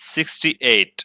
68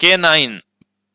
K9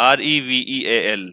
REVEAL।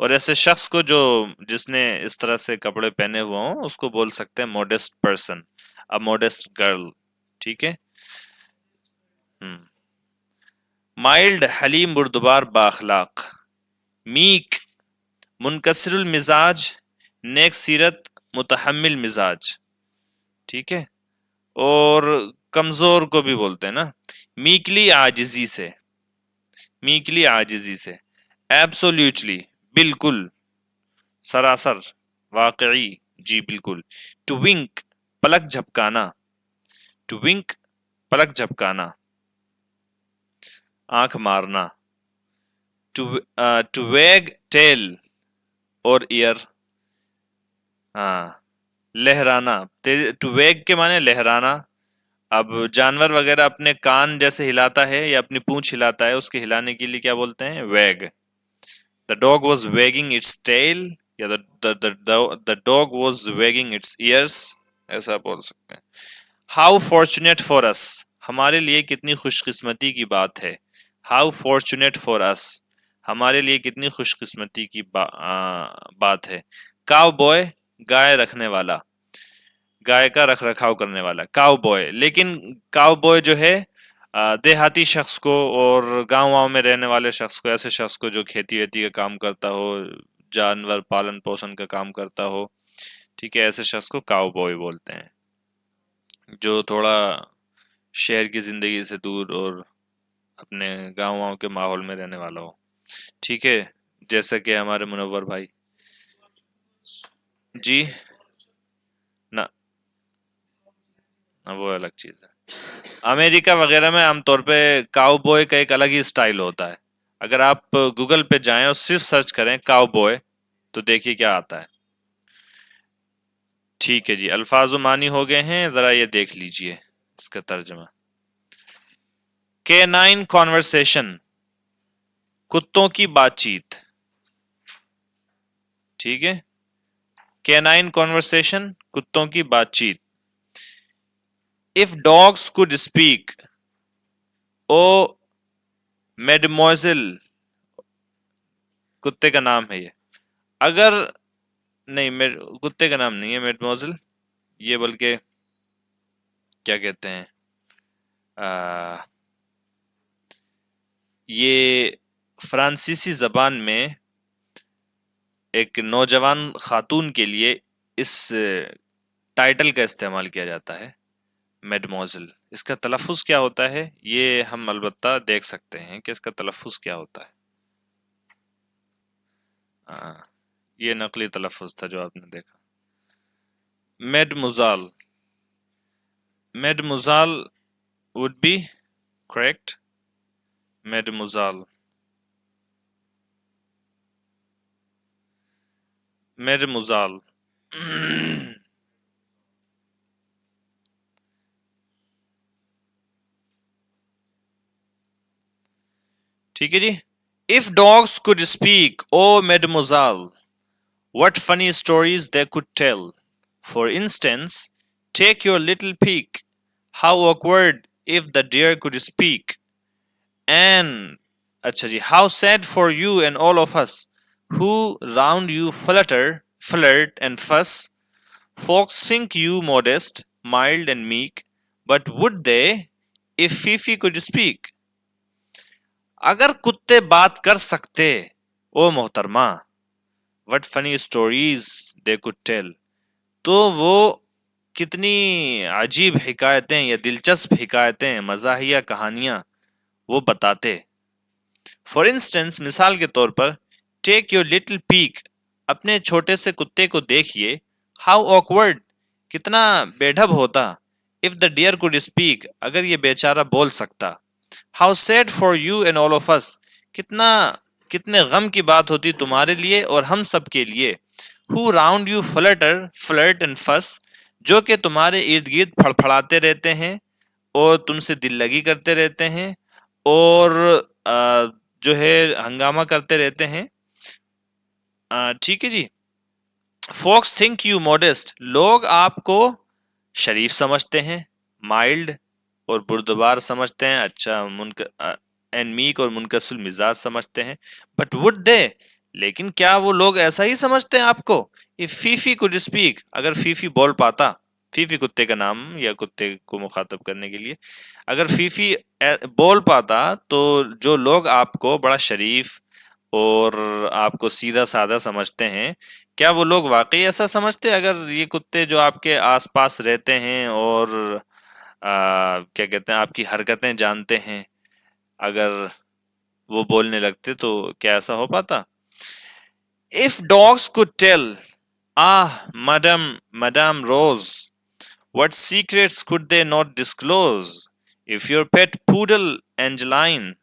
اور ایسے شخص کو جو جس نے اس طرح سے کپڑے پہنے ہوئے ہوں اس کو بول سکتے ہیں موڈیسٹ پرسن، ا موڈیسٹ گرل. ٹھیک ہے. مائلڈ حلیم بردبار بااخلاق. میک منکسر المزاج نیک سیرت متحمل مزاج. ٹھیک ہے. اور کمزور کو بھی بولتے ہیں نا، میکلی عاجزی سے، میکلی عاجزی سے. ایبسولیوٹلی بالکل، سراسر، واقعی، جی بالکل. ٹو ونک پلک جھپکانا، ٹو ونک پلک جھپکانا. آنکھ مارنا. ٹو ویگ ٹیل اور ایئر. ہاں، لہرانا. ٹو ویگ کے معنی لہرانا. اب جانور وغیرہ اپنے کان جیسے ہلاتا ہے یا اپنی پونچھ ہلاتا ہے، اس کے ہلانے کے لیے کیا بولتے ہیں؟ ویگ. The dog was wagging its tail یا the dog was wagging its ears، ایسا بول سکتے ہیں. How fortunate for us، ہمارے لیے کتنی خوش قسمتی کی بات ہے. How fortunate for us، ہمارے لیے کتنی خوش قسمتی کی بات ہے. Cow boy گائے رکھنے والا، گائے کا رکھ رکھاؤ کرنے والا. کاؤ بوائے، لیکن کاؤ بوائے جو ہے دیہاتی شخص کو اور گاؤں میں رہنے والے شخص کو، ایسے شخص کو جو کھیتی ویتی کا کام کرتا ہو، جانور پالن پوشن کا کام کرتا ہو. ٹھیک ہے، ایسے شخص کو کاؤ بوائے بولتے ہیں، جو تھوڑا شہر کی زندگی سے دور اور اپنے گاؤں کے ماحول میں رہنے والا ہو. ٹھیک ہے، جیسا کہ ہمارے منور بھائی. جی نہ، وہ الگ چیز ہے. امریکہ وغیرہ میں عام طور پہ کاؤ بوائے کا ایک الگ ہی سٹائل ہوتا ہے. اگر آپ گوگل پہ جائیں اور صرف سرچ کریں کاؤ بوائے تو دیکھیے کیا آتا ہے. ٹھیک ہے جی، الفاظ و معنی ہو گئے ہیں، ذرا یہ دیکھ لیجئے اس کا ترجمہ. کینائن کانورسیشن، کتوں کی بات چیت. ٹھیک ہے، کینائن کانورسیشن، کتوں کی بات چیت. If dogs could speak، او میڈموزل، کتے کا نام ہے یہ. اگر نہیں، کتے کا نام نہیں ہے میڈموزل، یہ بلکہ کیا کہتے ہیں، یہ فرانسیسی زبان میں ایک نوجوان خاتون کے لیے اس ٹائٹل کا استعمال کیا جاتا ہے، میڈموزل. اس کا تلفظ کیا ہوتا ہے یہ ہم البتہ دیکھ سکتے ہیں کہ اس کا تلفظ کیا ہوتا ہے. یہ نقلی تلفظ تھا جو آپ نے دیکھا. میڈموزال، میڈموزال would be correct. میڈموزال، میڈموزال. ٹھیک ہے جی. If dogs could speak, oh mademoiselle, what funny stories they could tell. For instance, take your little peek. How awkward if the deer could speak. And اچھا جی، how sad for you and all of us who round you flirt and fuss. Folks think you modest, mild and meek, but would they if Fifi could speak. اگر کتے بات کر سکتے او محترمہ، what funny stories they could tell، تو وہ کتنی عجیب حکایتیں یا دلچسپ حکایتیں، مزاحیہ کہانیاں وہ بتاتے. فار انسٹنس، مثال کے طور پر، ٹیک یور لٹل پیک، اپنے چھوٹے سے کتے کو دیکھیے. ہاؤ awkward، کتنا بے ڈھب ہوتا. If the deer could speak، اگر یہ بیچارہ بول سکتا. How sad for you and all of us، کتنے غم کی بات ہوتی تمہارے لیے اور ہم سب کے لیے. ہو راؤنڈ یو فلرٹ اینڈ فس، جو کہ تمہارے ارد گرد پھڑ پھڑاتے رہتے ہیں اور تم سے دل لگی کرتے رہتے ہیں اور جو ہے ہنگامہ کرتے رہتے ہیں. ٹھیک ہے جی. فوکس تھنک یو موڈیسٹ، لوگ آپ کو شریف سمجھتے ہیں، مائلڈ اور بردبار سمجھتے ہیں، اچھا اینڈ میک اور منکسر مزاج سمجھتے ہیں. بٹ وڈ دے، لیکن کیا وہ لوگ ایسا ہی سمجھتے ہیں آپ کو؟ If فیفی could speak، اگر فیفی بول پاتا، فیفی کتے کا نام یا کتے کو مخاطب کرنے کے لیے، اگر فیفی بول پاتا تو جو لوگ آپ کو بڑا شریف اور آپ کو سیدھا سادہ سمجھتے ہیں، کیا وہ لوگ واقعی ایسا سمجھتے اگر یہ کتے جو آپ کے آس پاس رہتے ہیں اور کیا کہتے ہیں آپ کی حرکتیں جانتے ہیں، اگر وہ بولنے لگتے تو کیا ایسا ہو پاتا؟ If dogs could tell, Madame Rose, what secrets could they not disclose? If your pet poodle Angeline,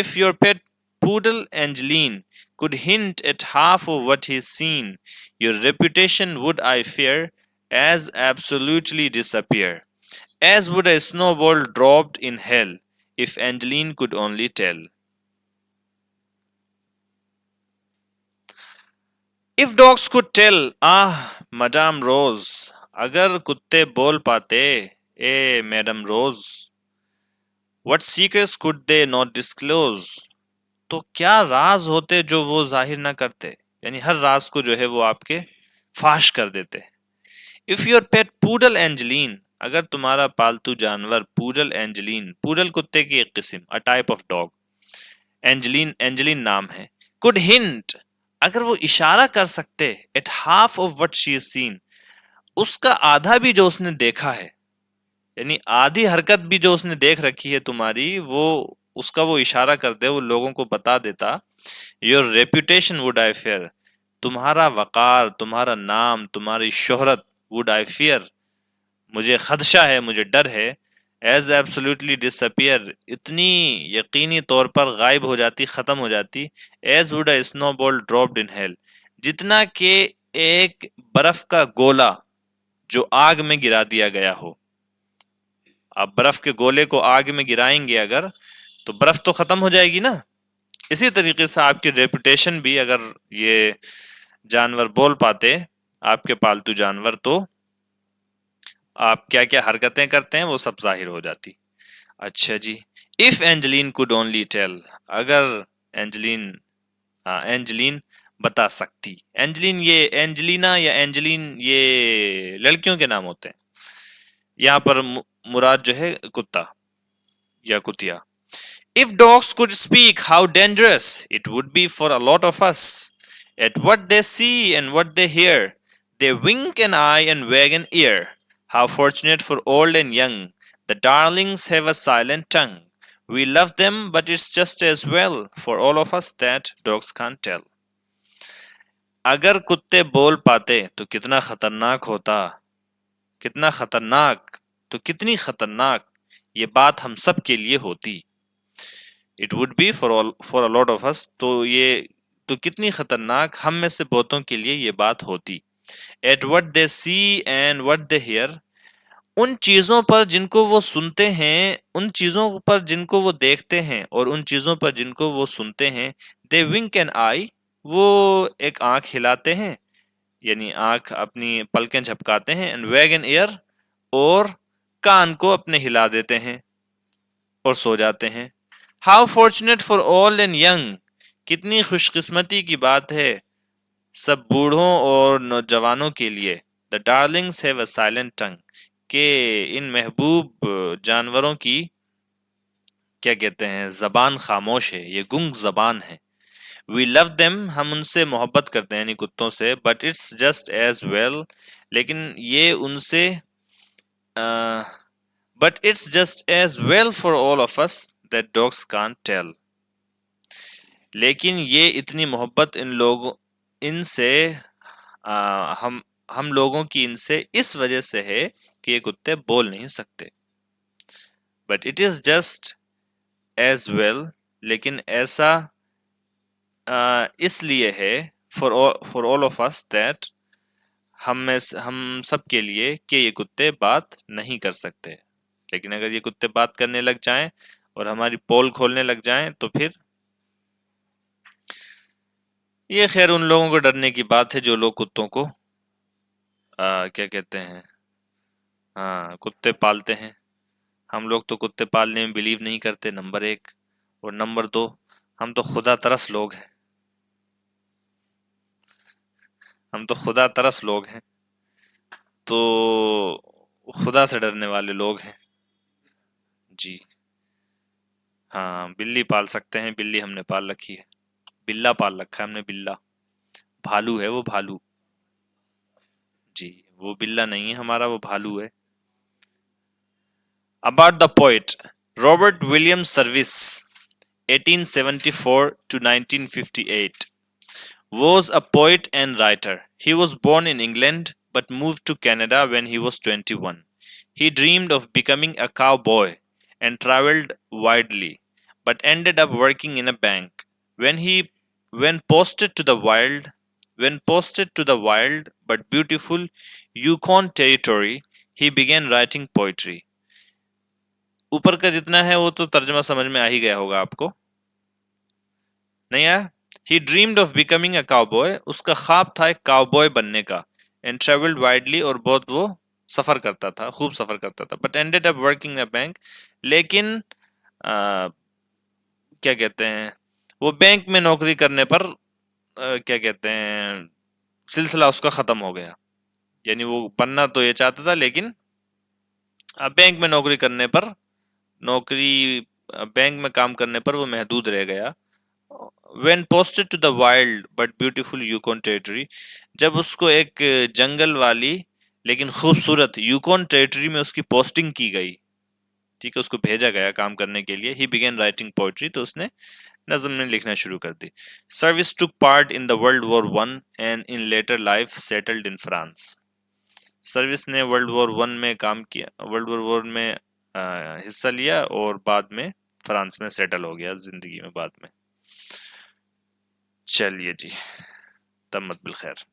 if your pet poodle Angeline could hint at half of what he's seen, your reputation would, I fear, as absolutely disappear, as would a snowball dropped in hell, if Angeline could only tell. If dogs could tell, Madame Rose, اگر کتے بول پاتے، اے madam Rose, what secrets could they not disclose، تو کیا راز ہوتے جو وہ ظاہر نہ کرتے، یعنی ہر راز کو جو ہے وہ آپ کے فاش کر دیتے۔ If your pet poodle Angeline، اگر تمہارا پالتو جانور پوڈل اینجلین، پوڈل کتے کی ایک قسم، a type of dog، Angeline نام ہے، could hint، اگر وہ اشارہ کر سکتے at half of what she has seen، اس کا آدھا بھی جو اس نے دیکھا ہے، یعنی آدھی حرکت بھی جو اس نے دیکھ رکھی ہے تمہاری، وہ اس کا وہ اشارہ کر دے، وہ لوگوں کو بتا دیتا، your reputation would I fear، تمہارا وقار، تمہارا نام، تمہاری شہرت، would I fear، مجھے خدشہ ہے، مجھے ڈر ہے، ایز ایبسولوٹلی ڈسپیئر، اتنی یقینی طور پر غائب ہو جاتی، ختم ہو جاتی، as would a snow ball dropped in hell, جتنا کہ ایک برف کا گولا جو آگ میں گرا دیا گیا ہو۔ آپ برف کے گولے کو آگ میں گرائیں گے اگر، تو برف تو ختم ہو جائے گی نا۔ اسی طریقے سے آپ کی ریپوٹیشن بھی، اگر یہ جانور بول پاتے، آپ کے پالتو جانور، تو آپ کیا کیا حرکتیں کرتے ہیں وہ سب ظاہر ہو جاتی۔ اچھا جی، if Angeline could only tell، اگر اینجلین بتا سکتی، اینجلین یہ اینجلینا یا اینجلین یہ لڑکیوں کے نام ہوتے ہیں، یہاں پر مراد جو ہے کتا یا کتیا۔ If dogs could speak, how dangerous it would be for a lot of us. At what they see and what they hear, they wink an eye and wag an ear. How fortunate for old and young, the darlings have a silent tongue. We love them, but it's just as well for all of us that dogs can't tell. اگر کتے بول پاتے تو کتنا خطرناک ہوتا، کتنا خطرناک، تو کتنی خطرناک یہ بات ہم سب کے لیے ہوتی۔ It would be for a lot of us، تو کتنی خطرناک ہم میں سے بہتوں کے لیے یہ بات ہوتی۔ At what they see and what they hear، ان چیزوں پر جن کو وہ سنتے ہیں، ان چیزوں پر جن کو وہ دیکھتے ہیں، اور ان چیزوں پر جن کو وہ سنتے ہیں، they wink an eye، وہ ایک آنکھ ہلاتے ہیں، یعنی آنکھ اپنی پلکیں جھپکاتے ہیں، and wag an ear، اور کان کو اپنے ہلا دیتے ہیں اور سو جاتے ہیں۔ How fortunate for old and young، کتنی خوش قسمتی کی بات ہے سب بوڑھوں اور نوجوانوں کے لیے۔ The darlings have a silent tongue، کہ ان محبوب جانوروں کی کیا کہتے ہیں زبان خاموش ہے، یہ گنگ زبان ہے۔ We love them، ہم ان سے محبت کرتے ہیں یعنی کتوں سے، but it's just as well، لیکن یہ ان سے but it's just as well for all of us that dogs can't tell، لیکن یہ اتنی محبت ان سے ہم لوگوں کی ان سے اس وجہ سے ہے کہ یہ کتے بول نہیں سکتے۔ but it is just as well، لیکن ایسا اس لیے ہے for all of us that، ہم سب کے لیے کہ یہ کتے بات نہیں کر سکتے، لیکن اگر یہ کتے بات کرنے لگ جائیں اور ہماری پول کھولنے لگ جائیں تو پھر یہ خیر ان لوگوں کو ڈرنے کی بات ہے جو لوگ کتوں کو کیا کہتے ہیں کتے پالتے ہیں۔ ہم لوگ تو کتے پالنے میں بلیو نہیں کرتے، نمبر ایک، اور نمبر دو ہم تو خدا ترس لوگ ہیں، ہم تو خدا ترس لوگ ہیں، تو خدا سے ڈرنے والے لوگ ہیں جی۔ ہاں بلی پال سکتے ہیں، بلی ہم نے پال رکھی ہے، بلا پال رکھا ہے ہم نے، بلا، بھالو ہے وہ، بھالو جی، وہ بلا نہیں ہے ہمارا، وہ بھالو ہے۔ About the poet Robert William Service 1874 to 1958 was a poet and writer. He was born in England but moved to Canada when he was 21. He dreamed of becoming a cowboy and traveled widely, but ended up working in a bank. When he when posted to the wild but beautiful Yukon Territory, he began writing poetry. اوپر کا جتنا ہے وہ تو ترجمہ سمجھ میں آ ہی گیا ہوگا آپ کو، نہیں آیا؟ He dreamed of becoming a cowboy بوائے، اس کا خواب تھا ایک کاؤ بوائے بننے کا، اینڈ ٹریولڈ وائڈلی، اور بہت وہ سفر کرتا تھا، خوب سفر کرتا تھا، but ended up working a bank, لیکن کیا کہتے ہیں، وہ بینک میں نوکری کرنے پر کیا کہتے ہیں، سلسلہ اس کا ختم ہو گیا، یعنی وہ بننا تو یہ چاہتا تھا لیکن بینک میں نوکری کرنے پر، بینک میں کام کرنے پر وہ محدود رہ گیا۔ When posted to the wild but beautiful Yukon territory, جب اس کو ایک جنگل والی لیکن خوبصورت یوکون ٹیریٹری میں اس کی پوسٹنگ کی گئی، ٹھیک ہے، اس کو بھیجا گیا کام کرنے کے لیے، ہی بگین رائٹنگ پوئٹری، تو اس نے نظم میں لکھنا شروع کر دی۔ Service took part in the World War One and in later life settled in France, Service نے ورلڈ وار ون میں کام کیا، ورلڈ وار ون میں حصہ لیا، اور بعد میں فرانس میں سیٹل ہو گیا زندگی میں بعد میں۔ چلیے جی، تمت بالخیر۔